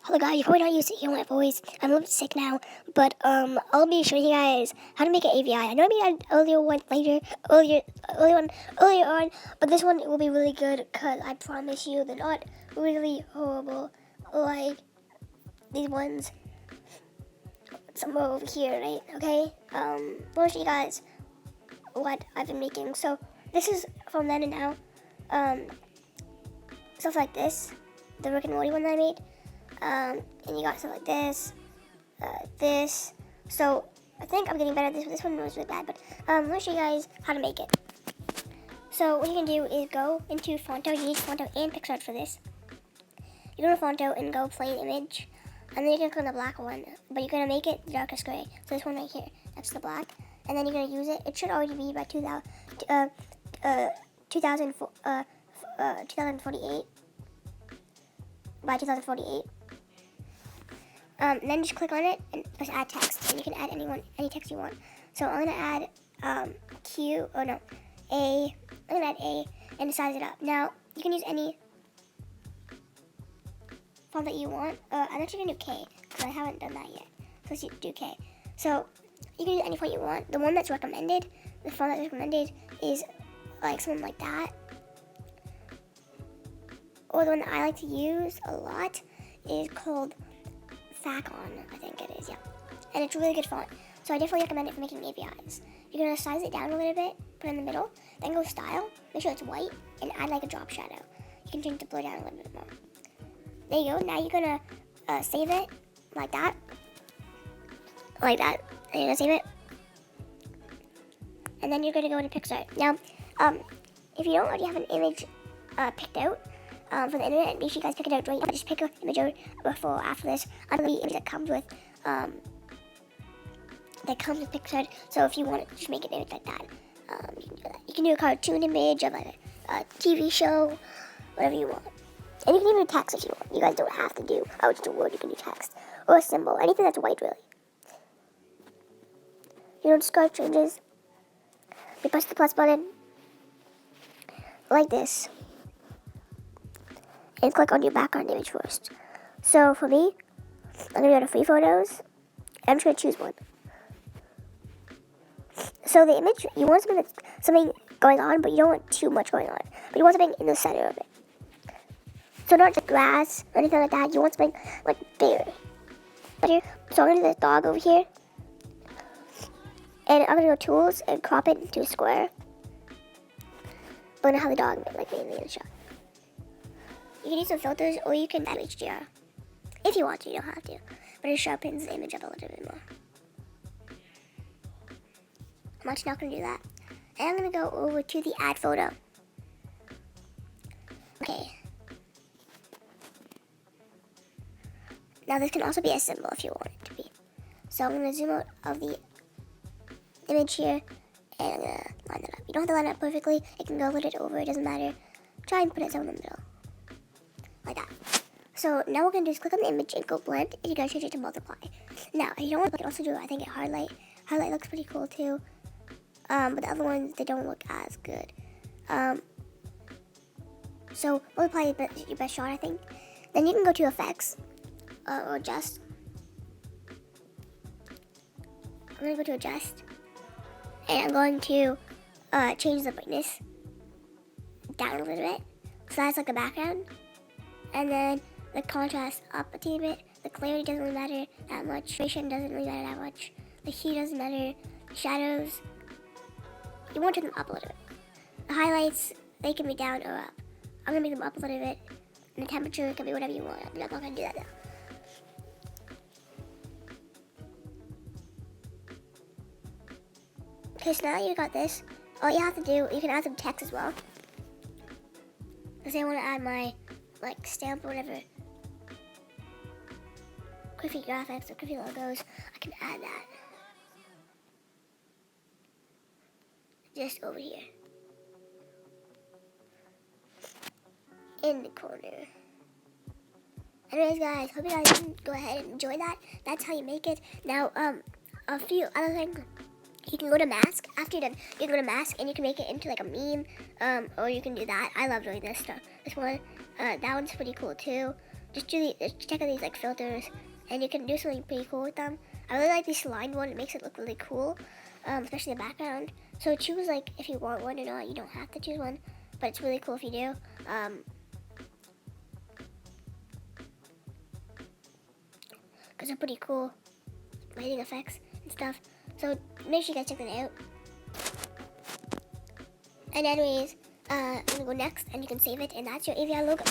Hello guys, you're probably not used to hearing my voice. I'm a little bit sick now, but I'll be showing you guys how to make an AVI. I know I made an earlier one earlier on, but this one will be really good because I promise you they're not really horrible like these ones somewhere over here, right? Okay. I'll show you guys what I've been making. So this is from then and now. Stuff like this, the Rick and Morty one that I made. And you got stuff like this, this. So I think I'm getting better at this, but this one was really bad. But let me show you guys how to make it. So what you can do is go into Fonto. You need Fonto and PixArt for this. You go to Fonto and go plain image, and then you're gonna click on the black one, but you're gonna make it the darkest gray. So this one right here, that's the black, and then you're gonna use it. It should already be by 2048. By 2048. And then just click on it and press add text, and you can add any text you want. So I'm gonna add A. I'm gonna add A and size it up. Now you can use any font that you want. I'm actually gonna do K because I haven't done that yet. So let's do K. So you can use any font you want. The one that's recommended, the font that's recommended is like something like that. Or the one that I like to use a lot is called Facon, I think it is, yeah. And it's a really good font. So I definitely recommend it for making AVIs. You're going to size it down a little bit, put it in the middle, then go style, make sure it's white, and add like a drop shadow. You can change the blur down a little bit more. There you go. Now you're going to save it like that. Like that. And you're going to save it. And then you're going to go into PixArt. Now, if you don't already have an image picked out, for the internet, make sure you guys pick it out right now. Just pick an image out before or after this. I'm going to image that comes with PixArt. So if you want to just make an image like that, you can do that. You can do a cartoon image of like a TV show, whatever you want. And you can even do text if you want. You guys don't have to do just a word. You can do text or a symbol, anything that's white, really. You know, describe changes. You press the plus button like this. And click on your background image first. So for me, I'm going to go to free photos. And I'm just going to choose one. So the image, you want something going on, but you don't want too much going on. But you want something in the center of it. So not just grass or anything like that. You want something like bigger. So I'm going to do this dog over here. And I'm going to go tools and crop it into a square. I'm going to have the dog like mainly in the shot. You can use some filters, or you can add HDR. If you want to, you don't have to. But it sharpens the image up a little bit more. I'm actually not going to do that. And I'm going to go over to the add photo. Okay. Now this can also be a symbol if you want it to be. So I'm going to zoom out of the image here, and I'm going to line it up. You don't have to line it up perfectly. It can go a little bit over, it doesn't matter. Try and put it somewhere in the middle. Like that. So now what we're going to do is click on the image and go blend, and you're going to change it to multiply. Now, if you don't want to, you can also do, I think, a highlight. Highlight looks pretty cool too. But the other ones, they don't look as good. So multiply is your best shot, I think. Then you can go to effects, or adjust. I'm going to go to adjust. And I'm going to change the brightness down a little bit. So that's like the background. And then the contrast up a teeny bit. The clarity doesn't really matter that much. Saturation doesn't really matter that much. The hue doesn't matter. The shadows, you want to turn them up a little bit. The highlights, they can be down or up. I'm going to make them up a little bit. And the temperature can be whatever you want. I'm not going to do that now. Okay, so now that you got this, all you have to do, you can add some text as well. Because I want to add my stamp or whatever, Quiffy graphics or Quiffy logos, I can add that just over here in the corner. Anyways guys, hope you guys can go ahead and enjoy that. That's how you make it. Now a few other things. You can go to mask. After you're done, you can go to mask and you can make it into like a meme, or you can do that. I love doing this stuff. This one, that one's pretty cool too. just check out these like filters, and you can do something pretty cool with them. I really like this lined one. It makes it look really cool, especially the background. So choose like if you want one or not. You don't have to choose one, but it's really cool if you do. Because they're pretty cool lighting effects and stuff. So make sure you guys check that out. And anyways, I'm gonna go next, and you can save it, and that's your AVI logo.